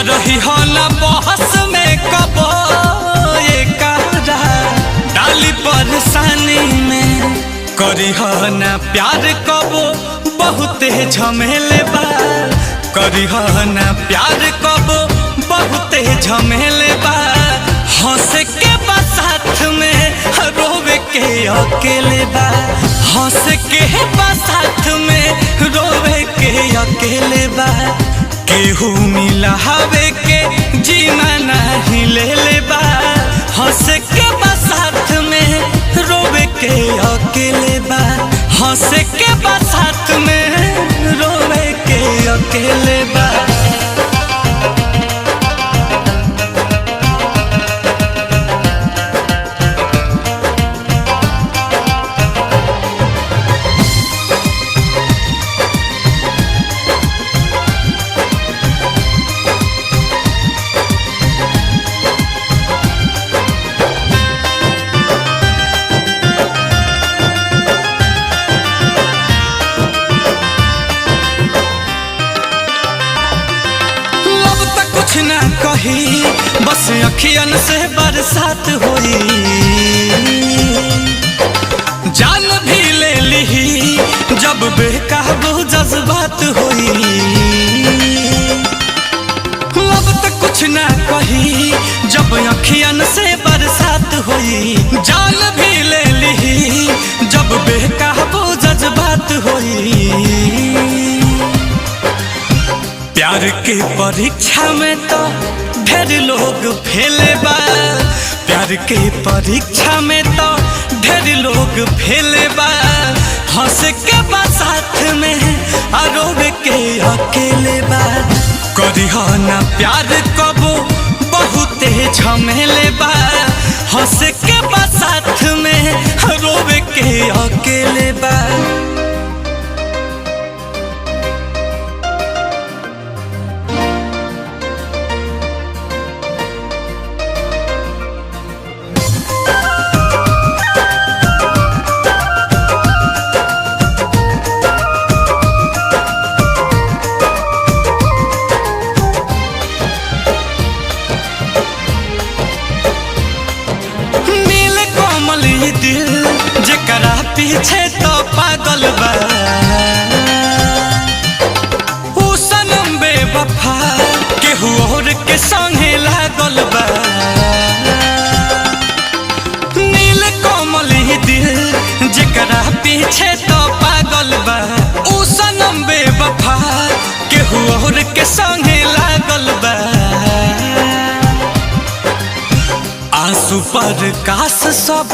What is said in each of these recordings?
रही हो ना बहस में कबो ये करा डाली परेशानी में करी हो ना प्यार कबो बहुते झमेले बा करी हो ना प्यार कबो बहुते झमेले बा हंस के बा साथ में रोवे के अकेले बा हंस के बा साथ में रोवे के अकेले बा केहू मिला हवे के जीना नहीं ले ले बा हंस के बा साथ में रोवे के अकेले बा हंस के बा साथ में रोवे के अकेले बा। कुछ ना कही बस अखियन से बरसात होई जान भी ले ली जब बेकाबू जज्बात होई अब तक कुछ ना कही जब अखियन से बरसात होई जान भी ले ली जब बेकाबू जज्बात होई प्यार के परीक्षा में तो ढेर लोग फेले बा प्यार के परीक्षा में तो ढेर लोग फेले बा हंस के बा साथ में रोवे के अकेले बा करी हो ना प्यार कबो बहुते झमेले बा हंस के बा साथ में रोवे के अकेले बा। दिल जकरा पीछे तो पागल बा ऊ सनम बेवफा केहू और के संगे लागल बा नील कोमल दिल जकरा पीछे तो पागल बा ऊ सनम बेवफा केहू और के संगे लागल बा आंसू पर काश सब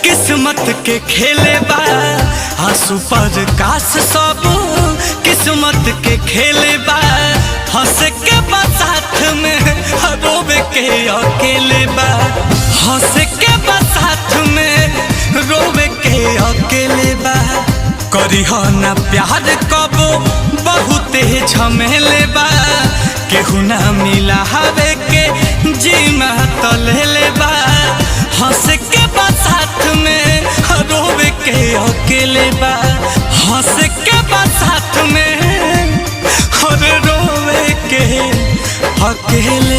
किस्मत के खेले बा आंसू पर काश सब किस्मत के खेले बा हंस के बा साथ में रोवे के अकेले बा हंस के बा साथ में रोवे के अकेले बा करी हो ना प्यार कबो बहुते झमेले बा केहू ना मिला हवे के जीना तो ले ले बा हंस के बा साथ में रोवे के अकेले बा हंस के बा साथ में रोवे के अकेले